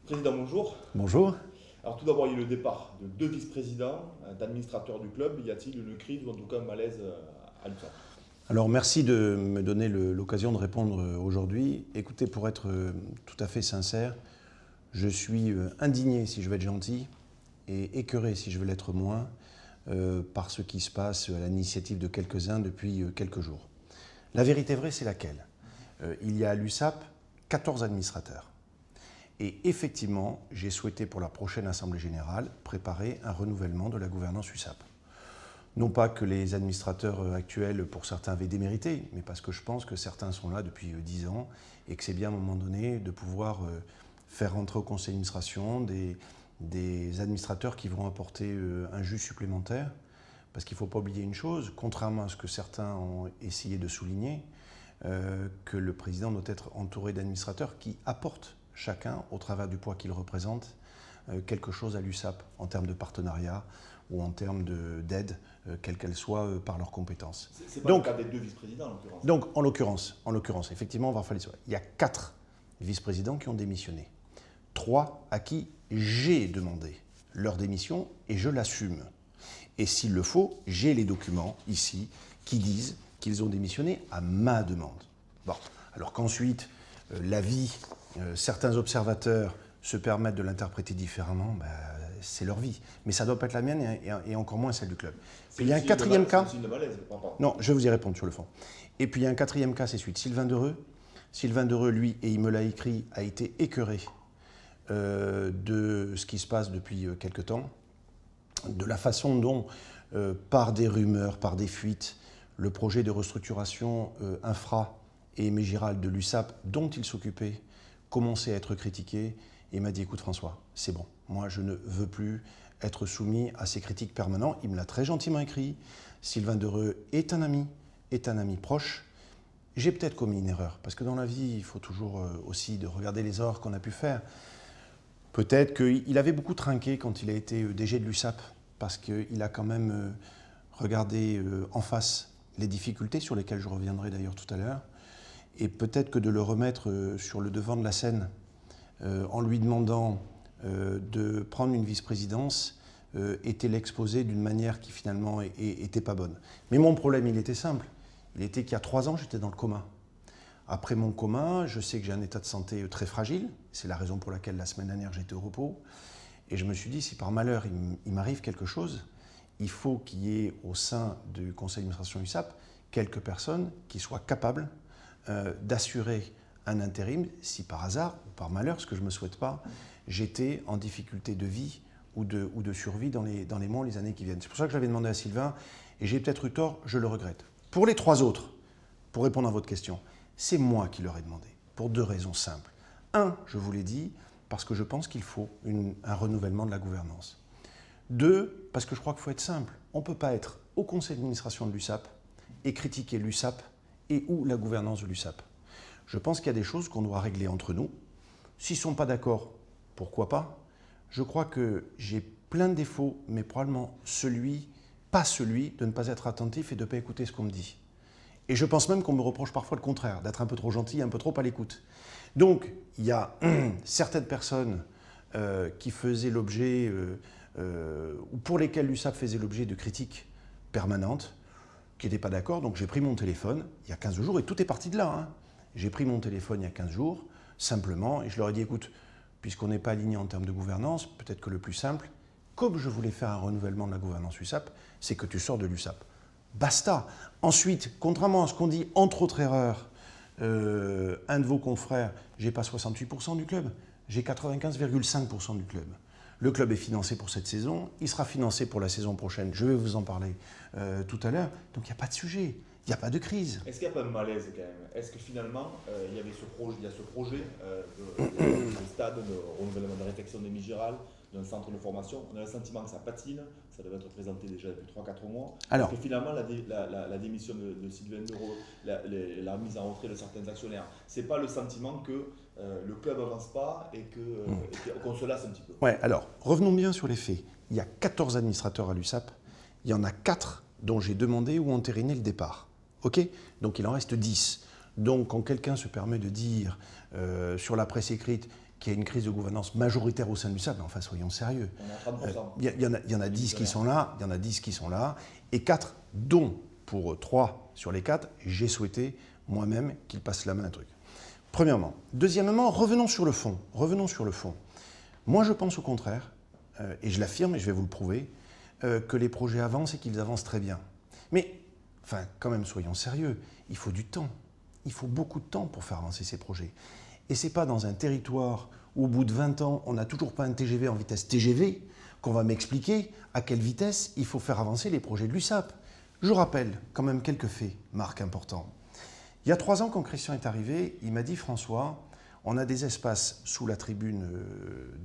Président, bonjour. Bonjour. Alors tout d'abord, il y a eu le départ de deux vice-présidents, d'administrateurs du club. Y a-t-il une crise ou en tout cas un malaise à l'USAP? Alors merci de me donner l'occasion de répondre aujourd'hui. Écoutez, pour être tout à fait sincère, je suis indigné si je veux être gentil et écœuré si je veux l'être moins par ce qui se passe à l'initiative de quelques-uns depuis quelques jours. La vérité vraie, c'est laquelle? Il y a à l'USAP 14 administrateurs. Et effectivement, j'ai souhaité pour la prochaine Assemblée Générale préparer un renouvellement de la gouvernance USAP. Non pas que les administrateurs actuels, pour certains, avaient démérité, mais parce que je pense que certains sont là depuis 10 ans et que c'est bien à un moment donné de pouvoir faire rentrer au conseil d'administration des administrateurs qui vont apporter un jus supplémentaire. Parce qu'il ne faut pas oublier une chose, contrairement à ce que certains ont essayé de souligner, que le président doit être entouré d'administrateurs qui apportent chacun, au travers du poids qu'il représente, quelque chose à l'USAP en termes de partenariat ou en termes d'aide, quelle qu'elle soit, par leurs compétences. C'est pas le cas des deux vice-présidents en l'occurrence. Donc, en l'occurrence, effectivement, on va faire les choses. Il y a 4 vice-présidents qui ont démissionné. 3 à qui j'ai demandé leur démission et je l'assume. Et s'il le faut, j'ai les documents ici qui disent qu'ils ont démissionné à ma demande. Bon, alors qu'ensuite, l'avis, certains observateurs se permettent de l'interpréter différemment, ben, c'est leur vie. Mais ça ne doit pas être la mienne et encore moins celle du club. Puis il y a un quatrième cas. C'est une malaise, papa. Non, je vais vous y répondre sur le fond. Et puis il y a un quatrième cas, c'est celui de Sylvain Dereux. Sylvain Dereux, lui, et il me l'a écrit, a été écœuré de ce qui se passe depuis quelque temps, de la façon dont, par des rumeurs, par des fuites, le projet de restructuration infra et Mégiral de l'USAP, dont il s'occupait, commençait à être critiqué et m'a dit « Écoute François, c'est bon, moi je ne veux plus être soumis à ces critiques permanentes ». Il me l'a très gentiment écrit. Sylvain Dereux est un ami proche. J'ai peut-être commis une erreur, parce que dans la vie, il faut toujours aussi de regarder les erreurs qu'on a pu faire. Peut-être qu'il avait beaucoup trinqué quand il a été DG de l'USAP, parce qu'il a quand même regardé en face les difficultés sur lesquelles je reviendrai d'ailleurs tout à l'heure, et peut-être que de le remettre sur le devant de la scène en lui demandant de prendre une vice-présidence était l'exposer d'une manière qui finalement était pas bonne. Mais mon problème, il était simple. Il était qu'il y a 3 ans, j'étais dans le coma. Après mon coma, je sais que j'ai un état de santé très fragile. C'est la raison pour laquelle la semaine dernière, j'étais au repos. Et je me suis dit, si par malheur, il m'arrive quelque chose, il faut qu'il y ait au sein du conseil d'administration USAP quelques personnes qui soient capables d'assurer un intérim si par hasard ou par malheur, ce que je ne me souhaite pas, j'étais en difficulté de vie ou de survie dans les mois, les années qui viennent. C'est pour ça que j'avais demandé à Sylvain, et j'ai peut-être eu tort, je le regrette. Pour les 3 autres, pour répondre à votre question, c'est moi qui leur ai demandé, pour 2 raisons simples. 1, je vous l'ai dit, parce que je pense qu'il faut un renouvellement de la gouvernance. 2, parce que je crois qu'il faut être simple. On ne peut pas être au conseil d'administration de l'USAP et critiquer l'USAP et ou la gouvernance de l'USAP. Je pense qu'il y a des choses qu'on doit régler entre nous. S'ils ne sont pas d'accord, pourquoi pas? Je crois que j'ai plein de défauts, mais probablement pas celui de ne pas être attentif et de ne pas écouter ce qu'on me dit. Et je pense même qu'on me reproche parfois le contraire, d'être un peu trop gentil, un peu trop à l'écoute. Donc, il y a certaines personnes qui faisaient l'objet, ou pour lesquelles l'USAP faisait l'objet de critiques permanentes, qui n'étaient pas d'accord. Donc j'ai pris mon téléphone il y a 15 jours, et tout est parti de là. Hein. J'ai pris mon téléphone il y a 15 jours, simplement, et je leur ai dit, écoute, puisqu'on n'est pas aligné en termes de gouvernance, peut-être que le plus simple, comme je voulais faire un renouvellement de la gouvernance USAP, c'est que tu sors de l'USAP. Basta. Ensuite, contrairement à ce qu'on dit, entre autres erreurs, un de vos confrères, j'ai pas 68% du club, j'ai 95,5% du club. Le club est financé pour cette saison, il sera financé pour la saison prochaine, je vais vous en parler tout à l'heure, donc il n'y a pas de sujet, il n'y a pas de crise. Est-ce qu'il n'y a pas de malaise quand même? Est-ce que finalement, il y avait il y a ce projet de stade, de renouvellement de réflexion des Migiral, d'un centre de formation? On a le sentiment que ça patine, ça devait être présenté déjà depuis 3-4 mois. Alors, que finalement, la démission de Sylvain Dereux, la mise en retrait de certains actionnaires, c'est pas le sentiment que le club avance pas et qu'on se lasse un petit peu? Ouais, alors, revenons bien sur les faits. Il y a 14 administrateurs à l'USAP, il y en a 4 dont j'ai demandé ou entériné le départ. Ok? Donc il en reste 10. Donc quand quelqu'un se permet de dire sur la presse écrite qu'il y a une crise de gouvernance majoritaire au sein de l'USAP, mais enfin, soyons sérieux. On est à 30%. Il y en a 10 qui sont là, et 4, dont pour 3 sur les 4, j'ai souhaité moi-même qu'ils passent la main à un truc. Premièrement. Deuxièmement, revenons sur le fond. Moi, je pense au contraire, et je l'affirme et je vais vous le prouver, que les projets avancent et qu'ils avancent très bien. Mais, enfin, quand même, soyons sérieux, il faut du temps. Il faut beaucoup de temps pour faire avancer ces projets. Et ce n'est pas dans un territoire où, au bout de 20 ans, on n'a toujours pas un TGV en vitesse TGV qu'on va m'expliquer à quelle vitesse il faut faire avancer les projets de l'USAP. Je rappelle quand même quelques faits, Marc, importants. Il y a 3 ans, quand Christian est arrivé, il m'a dit « François, on a des espaces sous la tribune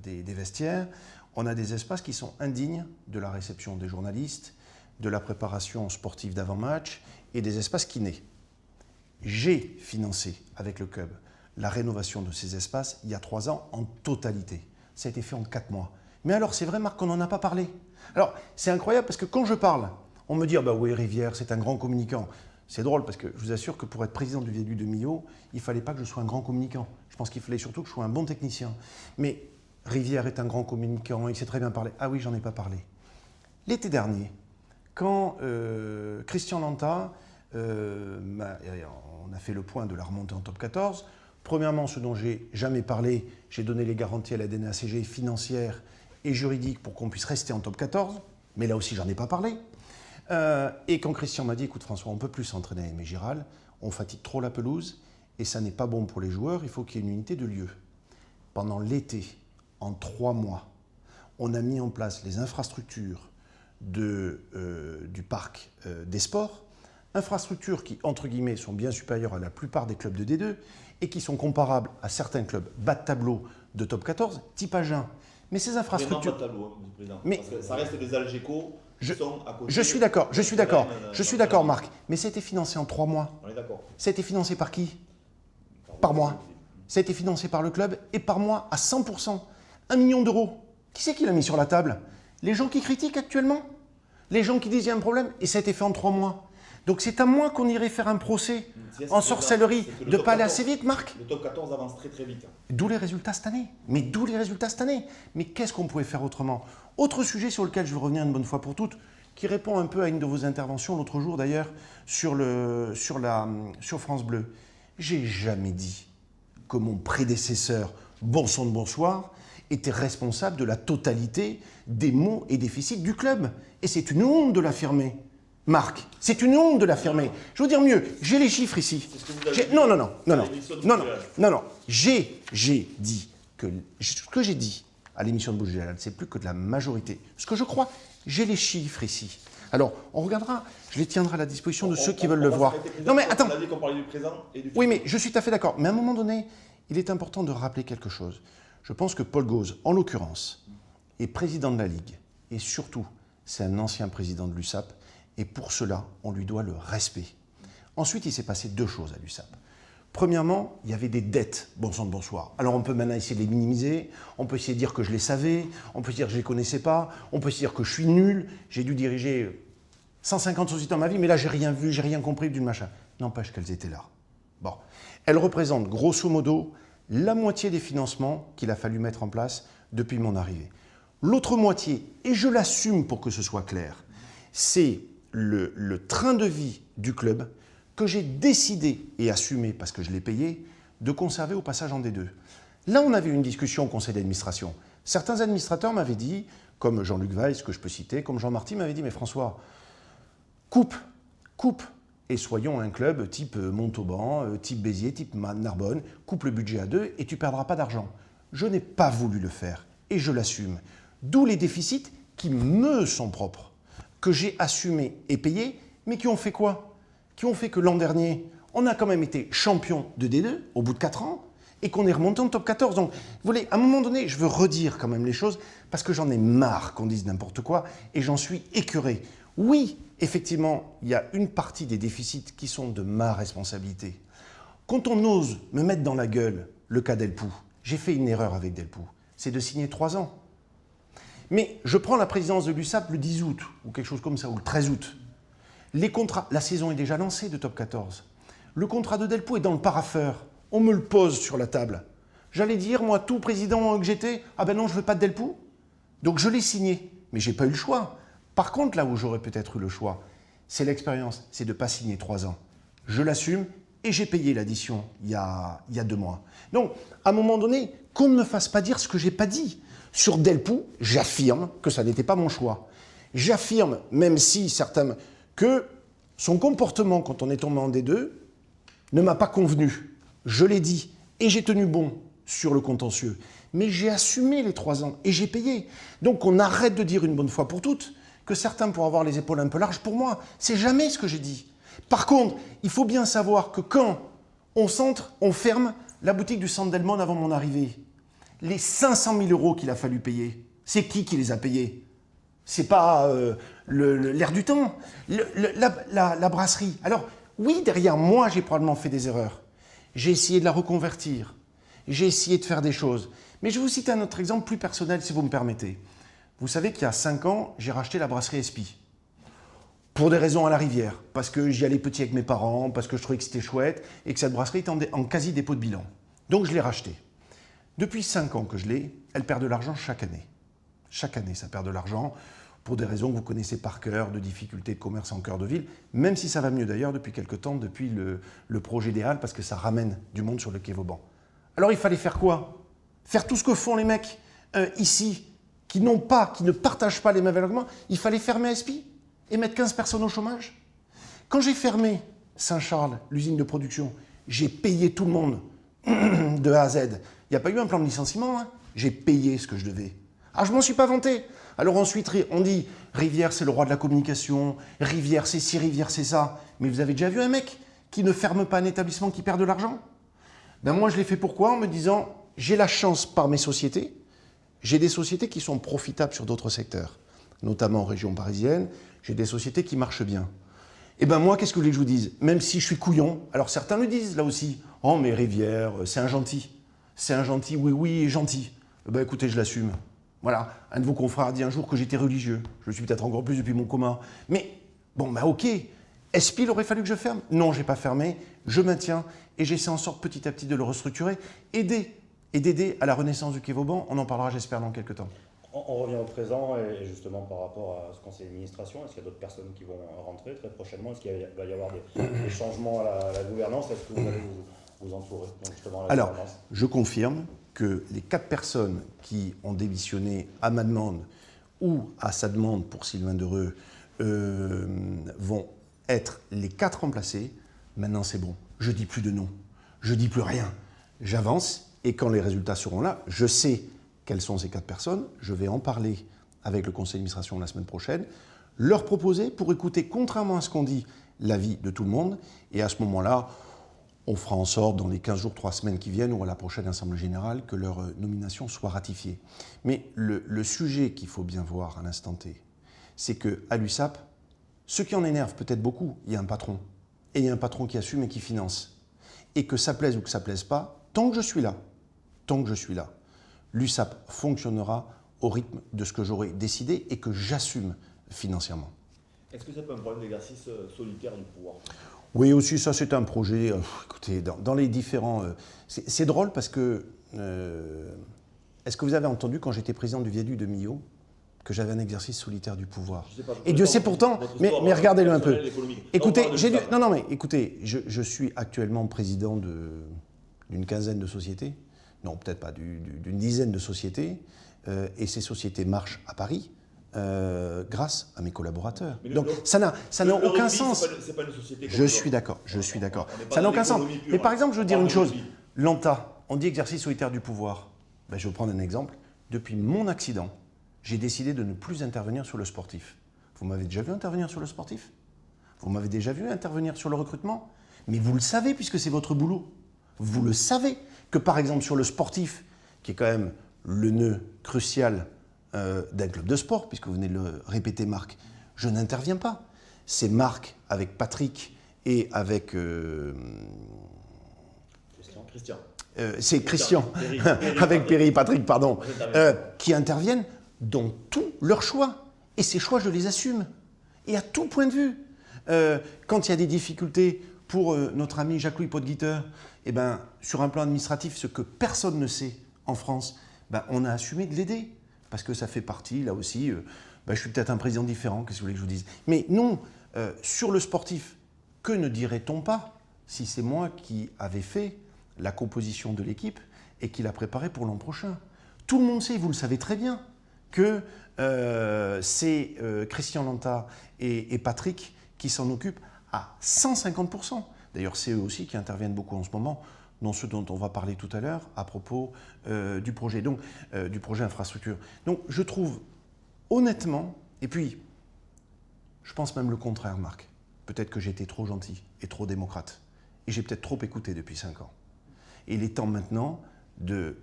des vestiaires, on a des espaces qui sont indignes de la réception des journalistes, de la préparation sportive d'avant-match et des espaces kinés. » J'ai financé avec le club la rénovation de ces espaces il y a 3 ans en totalité. Ça a été fait en 4 mois. Mais alors, c'est vrai, Marc, qu'on n'en a pas parlé. Alors, c'est incroyable parce que quand je parle, on me dit « bah oui, Rivière, c'est un grand communicant ». C'est drôle parce que je vous assure que pour être président du Viaduc de Millau, il ne fallait pas que je sois un grand communicant. Je pense qu'il fallait surtout que je sois un bon technicien. Mais Rivière est un grand communicant, il sait très bien parler. Ah oui, j'en ai pas parlé. L'été dernier, quand Christian Lanta, on a fait le point de la remontée en top 14, premièrement, ce dont j'ai jamais parlé, j'ai donné les garanties à la DNACG financières et juridiques pour qu'on puisse rester en top 14, mais là aussi, j'en ai pas parlé. Et quand Christian m'a dit, écoute François, on ne peut plus s'entraîner à Aimé Giral, on fatigue trop la pelouse et ça n'est pas bon pour les joueurs, il faut qu'il y ait une unité de lieu. Pendant l'été, en 3 mois, on a mis en place les infrastructures du parc des sports, infrastructures qui, entre guillemets, sont bien supérieures à la plupart des clubs de D2 et qui sont comparables à certains clubs bas de tableau de top 14, type Agen. Mais ces infrastructures... Pas de tableau, hein, président. Mais parce que ça reste des Algeco. Je suis d'accord, Marc. Mais ça a été financé en 3 mois. On est d'accord. Ça a été financé par qui? Par moi. Ça a été financé par le club et par moi à 100%. 1 million d'euros. Qui c'est qui l'a mis sur la table? Les gens qui critiquent actuellement? Les gens qui disent qu'il y a un problème? Et ça a été fait en 3 mois. Donc c'est à moi qu'on irait faire un procès en sorcellerie de ne pas aller assez vite, Marc. Le top 14 avance très très vite. D'où les résultats cette année. Mais qu'est-ce qu'on pouvait faire autrement? Autre sujet sur lequel je veux revenir une bonne fois pour toutes, qui répond un peu à une de vos interventions l'autre jour d'ailleurs sur France Bleu. J'ai jamais dit que mon prédécesseur, bon sang de bonsoir, était responsable de la totalité des maux et déficits du club. Et c'est une honte de l'affirmer. Marc, c'est une honte de l'affirmer. Je veux dire mieux, j'ai les chiffres ici. Non. J'ai dit que ce que j'ai dit à l'émission de Bouge Jalal, c'est plus que de la majorité. Ce que je crois, j'ai les chiffres ici. Alors, on regardera, je les tiendrai à la disposition de ceux qui veulent le voir. Non mais attends. On a dit qu'on parlait du présent et du futur. Oui, mais je suis tout à fait d'accord. Mais à un moment donné, il est important de rappeler quelque chose. Je pense que Paul Gauze, en l'occurrence, est président de la Ligue. Et surtout, c'est un ancien président de l'USAP. Et pour cela, on lui doit le respect. Ensuite, il s'est passé 2 choses à l'USAP. Premièrement, il y avait des dettes, bon sang de bonsoir. Alors on peut maintenant essayer de les minimiser, on peut essayer de dire que je les savais, on peut dire que je ne les connaissais pas, on peut se dire que je suis nul, j'ai dû diriger 150 sociétés dans ma vie, mais là j'ai rien vu, j'ai rien compris d'une machin. N'empêche qu'elles étaient là. Bon. Elles représentent grosso modo la moitié des financements qu'il a fallu mettre en place depuis mon arrivée. L'autre moitié, et je l'assume pour que ce soit clair, c'est le train de vie du club que j'ai décidé et assumé, parce que je l'ai payé, de conserver au passage en D2. Là, on avait une discussion au conseil d'administration. Certains administrateurs m'avaient dit, comme Jean-Luc Weiss, que je peux citer, comme Jean Marty m'avait dit, mais François, coupe, et soyons un club type Montauban, type Béziers, type Narbonne, coupe le budget à 2 et tu ne perdras pas d'argent. Je n'ai pas voulu le faire, et je l'assume. D'où les déficits qui me sont propres, que j'ai assumés et payés, mais qui ont fait quoi? Qui ont fait que l'an dernier, on a quand même été champion de D2 au bout de 4 ans et qu'on est remonté en top 14. Donc, vous voyez, à un moment donné, je veux redire quand même les choses parce que j'en ai marre qu'on dise n'importe quoi et j'en suis écœuré. Oui, effectivement, il y a une partie des déficits qui sont de ma responsabilité. Quand on ose me mettre dans la gueule le cas Delpoux, j'ai fait une erreur avec Delpoux, c'est de signer 3 ans. Mais je prends la présidence de l'USAP le 10 août ou quelque chose comme ça, ou le 13 août. Les contrats, la saison est déjà lancée de top 14. Le contrat de Delpoux est dans le parapheur. On me le pose sur la table. J'allais dire, moi, tout président que j'étais, ah ben non, je veux pas de Delpoux. Donc je l'ai signé, mais j'ai pas eu le choix. Par contre, là où j'aurais peut-être eu le choix, c'est l'expérience, c'est de ne pas signer 3 ans. Je l'assume et j'ai payé l'addition il y a 2 mois. Donc, à un moment donné, qu'on ne me fasse pas dire ce que j'ai pas dit. Sur Delpoux, j'affirme que ça n'était pas mon choix. J'affirme, même si certains, que son comportement quand on est tombé en D2 ne m'a pas convenu. Je l'ai dit et j'ai tenu bon sur le contentieux. Mais j'ai assumé les 3 ans et j'ai payé. Donc on arrête de dire une bonne fois pour toutes que certains pourraient avoir les épaules un peu larges pour moi. C'est jamais ce que j'ai dit. Par contre, il faut bien savoir que quand on ferme la boutique du Centre Delmonte avant mon arrivée, les 500 000 € qu'il a fallu payer, c'est qui les a payés? C'est pas l'air du temps, la brasserie. Alors, oui, derrière moi, j'ai probablement fait des erreurs. J'ai essayé de la reconvertir. J'ai essayé de faire des choses. Mais je vais vous citer un autre exemple plus personnel, si vous me permettez. Vous savez qu'il y a 5 ans, j'ai racheté la brasserie Espy. Pour des raisons à la rivière. Parce que j'y allais petit avec mes parents, parce que je trouvais que c'était chouette, et que cette brasserie était en quasi dépôt de bilan. Donc je l'ai rachetée. Depuis 5 ans que je l'ai, elle perd de l'argent chaque année. Chaque année, ça perd de l'argent, pour des raisons que vous connaissez par cœur, de difficultés de commerce en cœur de ville, même si ça va mieux d'ailleurs depuis quelque temps, depuis le projet des Halles, parce que ça ramène du monde sur le quai Vauban. Alors il fallait faire quoi? Faire tout ce que font les mecs ici, qui ne partagent pas les mêmes valeurs. Il fallait fermer Espy et mettre 15 personnes au chômage. Quand j'ai fermé Saint-Charles, l'usine de production, j'ai payé tout le monde de A à Z. Il n'y a pas eu un plan de licenciement, hein. J'ai payé ce que je devais. Ah, je m'en suis pas vanté. Alors ensuite, on dit, Rivière, c'est le roi de la communication, Rivière, c'est ci, Rivière, c'est ça. Mais vous avez déjà vu un mec qui ne ferme pas un établissement qui perd de l'argent? Ben moi, je l'ai fait pourquoi? En me disant, j'ai la chance par mes sociétés, j'ai des sociétés qui sont profitables sur d'autres secteurs, notamment en région parisienne, j'ai des sociétés qui marchent bien. Et ben moi, qu'est-ce que vous voulez que je vous dise? Même si je suis couillon, alors certains le disent là aussi, oh mais Rivière, c'est un gentil, oui, gentil. Ben écoutez, je l'assume. Voilà, un de vos confrères a dit un jour que j'étais religieux, je le suis peut-être encore plus depuis mon coma. Mais bon, ben ok, est-ce qu'il aurait fallu que je ferme? Non, je n'ai pas fermé, je maintiens et j'essaie en sorte petit à petit de le restructurer, d'aider à la renaissance du quai Vauban. On en parlera, j'espère, dans quelques temps. On revient au présent et justement par rapport à ce conseil d'administration, est-ce qu'il y a d'autres personnes qui vont rentrer très prochainement? Est-ce qu'il va y avoir des changements à la gouvernance? Est-ce que vous allez vous entourer justement à la Alors, gouvernance? je confirme que les 4 personnes qui ont démissionné à ma demande ou à sa demande pour Sylvain Dereux vont être les 4 remplacés. Maintenant, c'est bon. Je ne dis plus de nom. Je ne dis plus rien. J'avance et quand les résultats seront là, je sais quelles sont ces 4 personnes. Je vais en parler avec le conseil d'administration la semaine prochaine, leur proposer pour écouter, contrairement à ce qu'on dit, l'avis de tout le monde. Et à ce moment-là, on fera en sorte, dans les 15 jours, 3 semaines qui viennent, ou à la prochaine Assemblée générale, que leur nomination soit ratifiée. Mais le sujet qu'il faut bien voir à l'instant T, c'est qu'à l'USAP, ce qui en énerve peut-être beaucoup, il y a un patron. Et il y a un patron qui assume et qui finance. Et que ça plaise ou que ça ne plaise pas, tant que je suis là, l'USAP fonctionnera au rythme de ce que j'aurai décidé et que j'assume financièrement. Est-ce que c'est pas un problème d'exercice solitaire du pouvoir? Oui, aussi, ça c'est un projet. Écoutez, dans les différents... c'est drôle parce que... est-ce que vous avez entendu quand j'étais président du viaduc de Millau que j'avais un exercice solitaire du pouvoir? Et Dieu sait pourtant, mais regardez-le un peu. Écoutez, écoutez, je suis actuellement président d'une quinzaine de sociétés. Non, peut-être pas, d'une dizaine de sociétés. Et ces sociétés marchent à Paris. Grâce à mes collaborateurs. Donc ça n'a aucun sens. C'est pas une société. Je suis d'accord. Ça n'a aucun sens. Mais par exemple, je veux dire une chose. L'ANTA, on dit exercice solitaire du pouvoir. Ben, je vais vous prendre un exemple. Depuis mon accident, j'ai décidé de ne plus intervenir sur le sportif. Vous m'avez déjà vu intervenir sur le sportif? Vous m'avez déjà vu intervenir sur le recrutement? Mais vous le savez puisque c'est votre boulot. Vous le savez que par exemple sur le sportif, qui est quand même le nœud crucial d'un club de sport, puisque vous venez de le répéter, Marc, je n'interviens pas. C'est Marc avec Patrick et avec... Christian. C'est Christian, avec Perry, Patrick, pardon, qui interviennent dans tous leurs choix. Et ces choix, je les assume. Et à tout point de vue. Quand il y a des difficultés pour notre ami Jacques-Louis Podguiter, eh ben, sur un plan administratif, ce que personne ne sait en France, ben, on a assumé de l'aider. Parce que ça fait partie, là aussi, ben, je suis peut-être un président différent, qu'est-ce que vous voulez que je vous dise. Mais non, sur le sportif, que ne dirait-on pas si c'est moi qui avais fait la composition de l'équipe et qui l'a préparée pour l'an prochain? Tout le monde sait, vous le savez très bien, que c'est Christian Lanta et Patrick qui s'en occupent à 150%. D'ailleurs, c'est eux aussi qui interviennent beaucoup en ce moment, dans ce dont on va parler tout à l'heure à propos du projet, donc du projet infrastructure. Donc, je trouve honnêtement, et puis, je pense même le contraire, Marc. Peut-être que j'ai été trop gentil et trop démocrate. Et j'ai peut-être trop écouté depuis 5 ans. Et il est temps maintenant de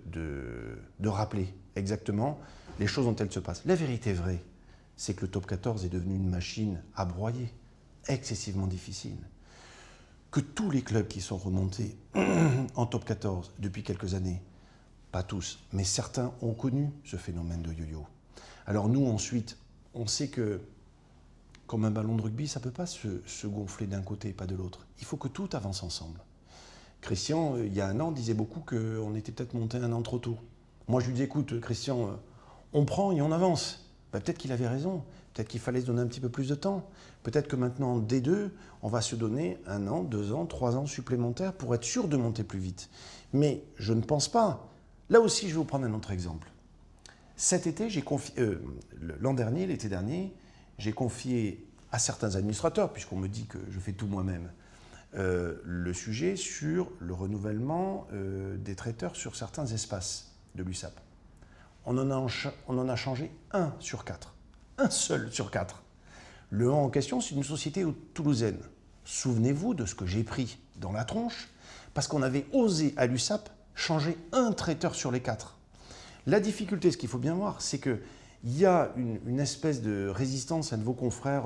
rappeler exactement les choses dont elles se passent. La vérité vraie, c'est que le top 14 est devenu une machine à broyer, excessivement difficile. Que tous les clubs qui sont remontés en top 14 depuis quelques années, pas tous, mais certains ont connu ce phénomène de yo-yo. Alors nous, ensuite, on sait que, comme un ballon de rugby, ça ne peut pas se gonfler d'un côté et pas de l'autre. Il faut que tout avance ensemble. Christian, il y a 1 an, disait beaucoup qu'on était peut-être monté 1 an trop tôt. Moi, je lui dis, écoute, Christian, on prend et on avance. Ben, peut-être qu'il avait raison. Peut-être qu'il fallait se donner un petit peu plus de temps. Peut-être que maintenant, D2, on va se donner 1 an, 2 ans, 3 ans supplémentaires pour être sûr de monter plus vite. Mais je ne pense pas. Là aussi, je vais vous prendre un autre exemple. Cet été, l'an dernier, l'été dernier, j'ai confié à certains administrateurs, puisqu'on me dit que je fais tout moi-même, le sujet sur le renouvellement des traiteurs sur certains espaces de l'USAP. On en a changé 1 sur 4. 1 seul sur 4. Le 1 en question, c'est une société toulousaine. Souvenez-vous de ce que j'ai pris dans la tronche, parce qu'on avait osé à l'USAP changer 1 traiteur sur les 4. La difficulté, ce qu'il faut bien voir, c'est qu'il y a une espèce de résistance. Un de vos confrères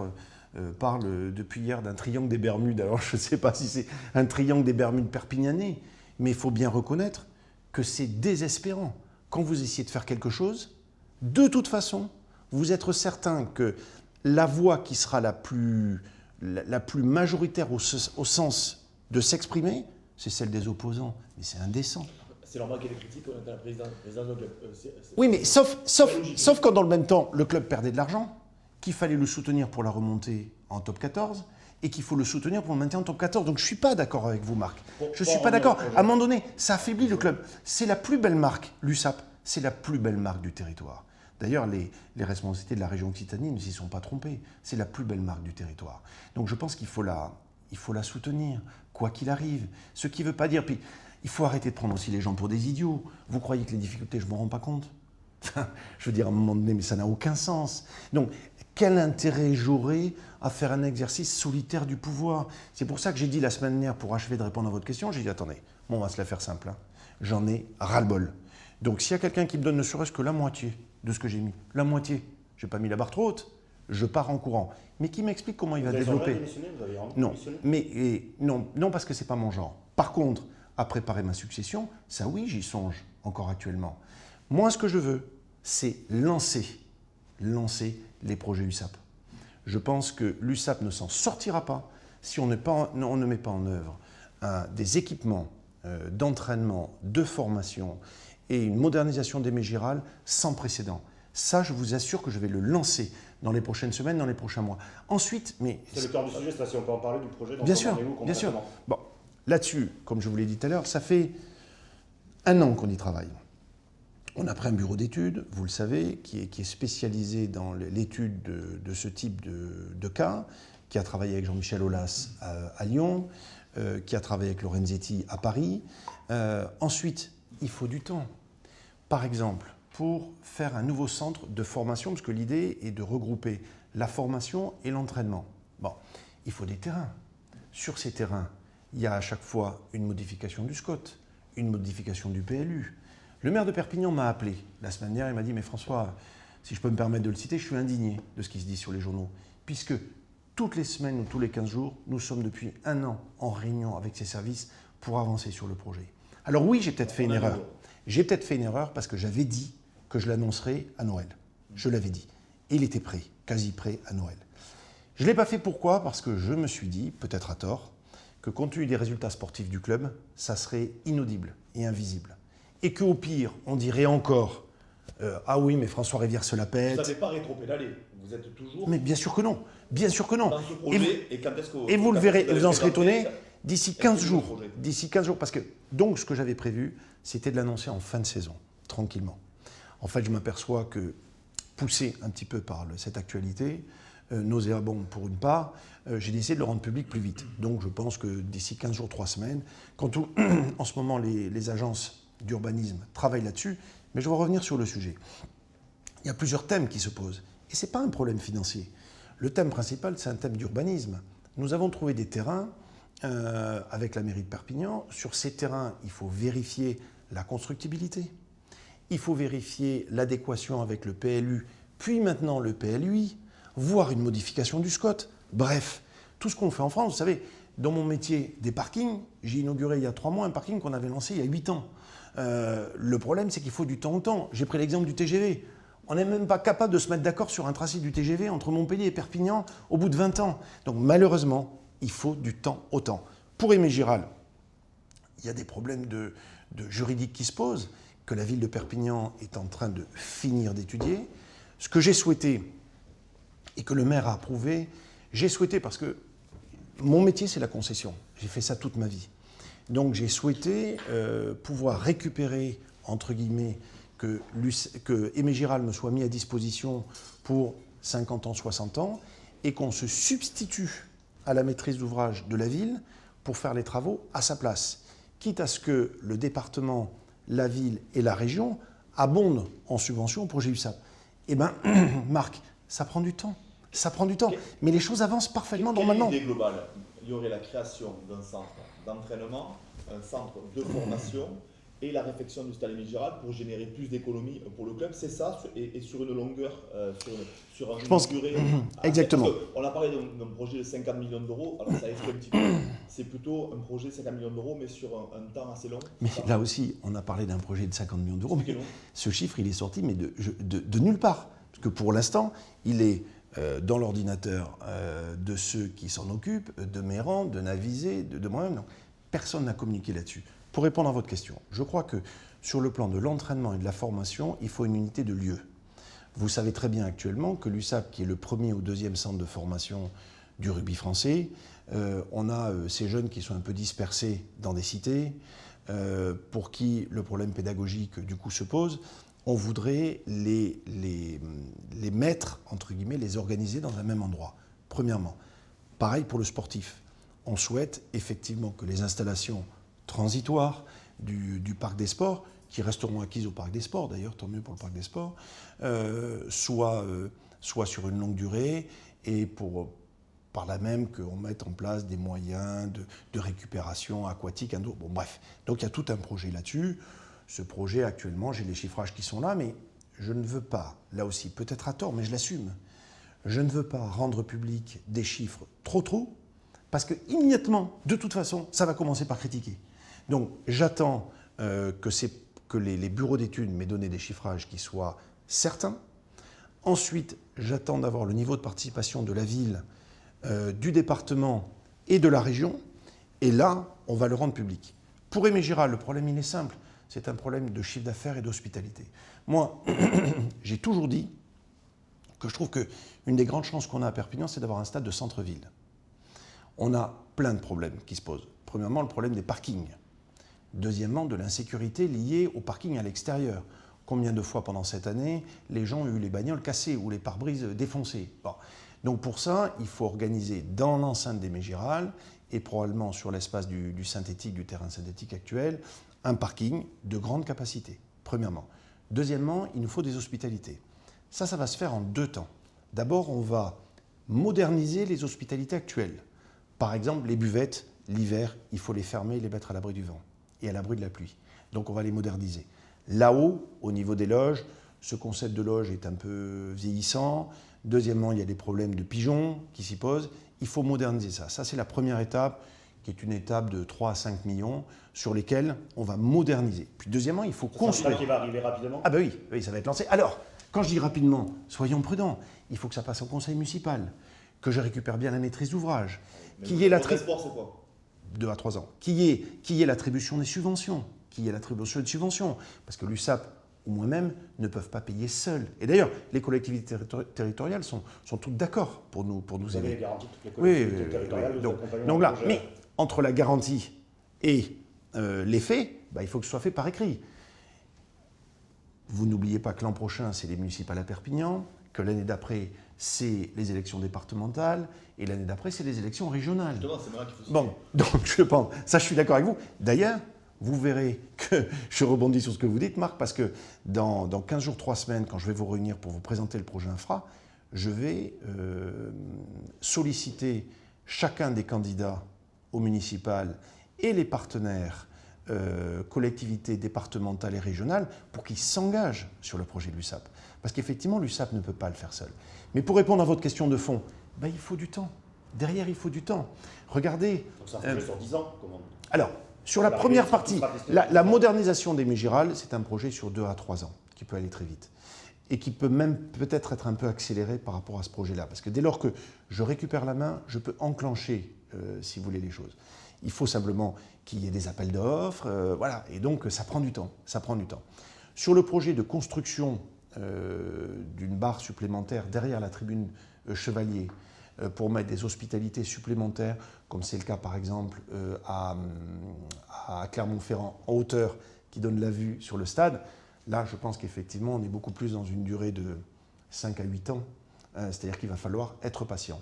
parle depuis hier d'un triangle des Bermudes. Alors je ne sais pas si c'est un triangle des Bermudes perpignanais, mais il faut bien reconnaître que c'est désespérant. Quand vous essayez de faire quelque chose, de toute façon, vous êtes certain que la voix qui sera la plus majoritaire au sens de s'exprimer, c'est celle des opposants. Mais c'est indécent. C'est normal qu'il y ait des critiques, on est la présidence de club. Oui, mais sauf quand dans le même temps, le club perdait de l'argent, qu'il fallait le soutenir pour la remontée en top 14 et qu'il faut le soutenir pour le maintien en top 14. Donc je ne suis pas d'accord avec vous, Marc. Je ne suis pas d'accord. À un moment donné, ça affaiblit le club. C'est la plus belle marque, l'USAP, c'est la plus belle marque du territoire. D'ailleurs, les responsabilités de la région Occitanie ne s'y sont pas trompées. C'est la plus belle marque du territoire. Donc je pense qu'il faut la soutenir, quoi qu'il arrive. Ce qui ne veut pas dire... Puis, il faut arrêter de prendre aussi les gens pour des idiots. Vous croyez que les difficultés, je ne me rends pas compte? Je veux dire, à un moment donné, mais ça n'a aucun sens. Donc, quel intérêt j'aurais à faire un exercice solitaire du pouvoir? C'est pour ça que j'ai dit la semaine dernière, pour achever de répondre à votre question, j'ai dit, attendez, bon, on va se la faire simple. Hein. J'en ai ras-le-bol. Donc, s'il y a quelqu'un qui me donne ne serait-ce que la moitié de ce que j'ai mis, la moitié, je n'ai pas mis la barre trop haute, je pars en courant. Mais qui m'explique comment il va développer? Non, parce que ce n'est pas mon genre. Par contre, à préparer ma succession, ça oui, j'y songe encore actuellement. Moi, ce que je veux, c'est lancer les projets USAP. Je pense que l'USAP ne s'en sortira pas si on ne met pas en œuvre des équipements d'entraînement, de formation et une modernisation des Mégirales sans précédent. Ça, je vous assure que je vais le lancer dans les prochaines semaines, dans les prochains mois. Ensuite, mais... C'est le cœur du sujet, c'est si on peut en parler du projet. Bien sûr, bien sûr. Bon. Là-dessus, comme je vous l'ai dit tout à l'heure, ça fait 1 an qu'on y travaille. On a pris un bureau d'études, vous le savez, qui est spécialisé dans l'étude de ce type de cas, qui a travaillé avec Jean-Michel Aulas à Lyon, qui a travaillé avec Lorenzetti à Paris. Ensuite, il faut du temps. Par exemple, pour faire un nouveau centre de formation, parce que l'idée est de regrouper la formation et l'entraînement. Bon, il faut des terrains. Sur ces terrains, il y a à chaque fois une modification du SCOT, une modification du PLU. Le maire de Perpignan m'a appelé la semaine dernière, il m'a dit « Mais François, si je peux me permettre de le citer, je suis indigné de ce qui se dit sur les journaux. Puisque toutes les semaines ou tous les 15 jours, nous sommes depuis 1 an en réunion avec ces services pour avancer sur le projet. » Alors oui, j'ai peut-être fait une erreur. J'ai peut-être fait une erreur parce que j'avais dit que je l'annoncerais à Noël. Je l'avais dit. Il était prêt, quasi prêt à Noël. Je ne l'ai pas fait pourquoi? Parce que je me suis dit, peut-être à tort, que compte tenu des résultats sportifs du club, ça serait inaudible et invisible. Et qu'au pire, on dirait encore ah oui, mais François Rivière se la pète. Vous n'avez pas rétropédalé, vous êtes toujours. Mais bien sûr que non, bien sûr que non. Dans ce projet, et quand est-ce que et vous le verrez, et vous en serez étonné, d'ici est-ce 15 que jours. le projet D'ici 15 jours, parce que donc ce que j'avais prévu, c'était de l'annoncer en fin de saison, tranquillement. En fait, je m'aperçois que, poussé un petit peu par cette actualité, nauséabond pour une part, j'ai décidé de le rendre public plus vite. Donc je pense que d'ici 15 jours, 3 semaines, quand en ce moment les agences d'urbanisme travaillent là-dessus, mais je vais revenir sur le sujet. Il y a plusieurs thèmes qui se posent, et ce n'est pas un problème financier. Le thème principal, c'est un thème d'urbanisme. Nous avons trouvé des terrains avec la mairie de Perpignan. Sur ces terrains, il faut vérifier la constructibilité, il faut vérifier l'adéquation avec le PLU, puis maintenant le PLUI, voire une modification du SCOT. Bref, tout ce qu'on fait en France, vous savez, dans mon métier des parkings, j'ai inauguré il y a 3 mois un parking qu'on avait lancé il y a 8 ans. Le problème, c'est qu'il faut du temps au temps. J'ai pris l'exemple du TGV. On n'est même pas capable de se mettre d'accord sur un tracé du TGV entre Montpellier et Perpignan au bout de 20 ans. Donc malheureusement, il faut du temps au temps. Pour Aimé Giral, il y a des problèmes de juridiques qui se posent, que la ville de Perpignan est en train de finir d'étudier. Ce que j'ai souhaité, et que le maire a approuvé, j'ai souhaité, parce que mon métier c'est la concession, j'ai fait ça toute ma vie. Donc j'ai souhaité pouvoir récupérer, entre guillemets, que Aimé Giral me soit mis à disposition pour 50 ans, 60 ans, et qu'on se substitue à la maîtrise d'ouvrage de la ville pour faire les travaux à sa place, quitte à ce que le département, la ville et la région abondent en subvention au projet USAP. Eh bien, Marc, ça prend du temps. Ça prend du temps. Mais les choses avancent parfaitement normalement. Quelle est l'idée globale? Il y aurait la création d'un centre d'entraînement, un centre de formation et la réfection du stade Aimé Giral pour générer plus d'économies pour le club. C'est ça, et sur une longueur, sur une durée. Exactement. On a parlé d'un projet de 50 millions d'euros, alors ça effraie un petit peu. C'est plutôt un projet de 50 millions d'euros, mais sur un temps assez long. Mais là aussi, on a parlé d'un projet de 50 millions d'euros. Mais ce chiffre, il est sorti mais de nulle part. Parce que pour l'instant, il est dans l'ordinateur de ceux qui s'en occupent, de mes rangs, de Navisé, de moi-même. Non. Personne n'a communiqué là-dessus. Pour répondre à votre question, je crois que sur le plan de l'entraînement et de la formation, il faut une unité de lieu. Vous savez très bien actuellement que l'USAP, qui est le premier ou deuxième centre de formation du rugby français, on a ces jeunes qui sont un peu dispersés dans des cités, pour qui le problème pédagogique du coup se pose. On voudrait les mettre, entre guillemets, les organiser dans un même endroit, premièrement. Pareil pour le sportif. On souhaite effectivement que les installations transitoires du Parc des Sports, qui resteront acquises au Parc des Sports, d'ailleurs, tant mieux pour le Parc des Sports, soient sur une longue durée et par là même qu'on mette en place des moyens de récupération aquatique. Bon, bref, donc il y a tout un projet là-dessus. Ce projet, actuellement, j'ai les chiffrages qui sont là, mais je ne veux pas, là aussi, peut-être à tort, mais je l'assume, je ne veux pas rendre public des chiffres trop, parce que immédiatement, de toute façon, ça va commencer par critiquer. Donc j'attends que les bureaux d'études m'aient donné des chiffrages qui soient certains. Ensuite, j'attends d'avoir le niveau de participation de la ville, du département et de la région. Et là, on va le rendre public. Pour Aimé Giral, le problème, il est simple. C'est un problème de chiffre d'affaires et d'hospitalité. Moi, j'ai toujours dit que je trouve qu'une des grandes chances qu'on a à Perpignan, c'est d'avoir un stade de centre-ville. On a plein de problèmes qui se posent. Premièrement, le problème des parkings. Deuxièmement, de l'insécurité liée au parking à l'extérieur. Combien de fois pendant cette année, les gens ont eu les bagnoles cassées ou les pare-brises défoncés. Bon. Donc pour ça, il faut organiser dans l'enceinte d'Aimé Giral et probablement sur l'espace du synthétique, du terrain synthétique actuel, un parking de grande capacité, premièrement. Deuxièmement, il nous faut des hospitalités. Ça va se faire en 2 temps. D'abord, on va moderniser les hospitalités actuelles. Par exemple, les buvettes, l'hiver, il faut les fermer et les mettre à l'abri du vent et à l'abri de la pluie. Donc on va les moderniser. Là-haut, au niveau des loges, ce concept de loge est un peu vieillissant. Deuxièmement, il y a des problèmes de pigeons qui s'y posent. Il faut moderniser ça. Ça, c'est la première étape, qui est une étape de 3 à 5 millions, sur lesquelles on va moderniser. Puis deuxièmement, il faut construire. C'est ça qui va arriver rapidement? Ah ben oui, ça va être lancé. Alors, quand je dis rapidement, soyons prudents. Il faut que ça passe au conseil municipal, que je récupère bien la maîtrise d'ouvrage, qu'il y ait la sport, c'est quoi? 2 à 3 ans. Qui est l'attribution des subventions. Parce que l'USAP ou moi-même ne peuvent pas payer seuls. Et d'ailleurs, les collectivités territoriales sont toutes d'accord pour nous Vous avez aider. garanti toutes les collectivités territoriales de Donc, accompagnement donc au là, projet. mais entre la garantie et les faits, il faut que ce soit fait par écrit. Vous n'oubliez pas que l'an prochain, c'est les municipales à Perpignan, que l'année d'après, c'est les élections départementales, et l'année d'après, c'est les élections régionales. Justement, c'est maintenant qu'il faut se Bon, donc je pense, ça je suis d'accord avec vous. D'ailleurs, vous verrez que je rebondis sur ce que vous dites, Marc, parce que dans 15 jours, 3 semaines, quand je vais vous réunir pour vous présenter le projet infra, je vais solliciter chacun des candidats au municipal et les partenaires collectivités départementales et régionales pour qu'ils s'engagent sur le projet de l'USAP. Parce qu'effectivement, l'USAP ne peut pas le faire seul. Mais pour répondre à votre question de fond, il faut du temps. Derrière, il faut du temps. Regardez. Donc c'est un projet sur 10 ans, comment? Alors, sur la première partie, la modernisation des Mégirales, c'est un projet sur 2 à 3 ans, qui peut aller très vite. Et qui peut même peut-être être un peu accéléré par rapport à ce projet-là. Parce que dès lors que je récupère la main, je peux enclencher, si vous voulez, les choses. Il faut simplement qu'il y ait des appels d'offres, voilà. Et donc, ça prend du temps. Sur le projet de construction d'une barre supplémentaire derrière la tribune Chevalier, pour mettre des hospitalités supplémentaires, comme c'est le cas par exemple à Clermont-Ferrand, en hauteur, qui donne la vue sur le stade, là je pense qu'effectivement on est beaucoup plus dans une durée de 5 à 8 ans, c'est-à-dire qu'il va falloir être patient.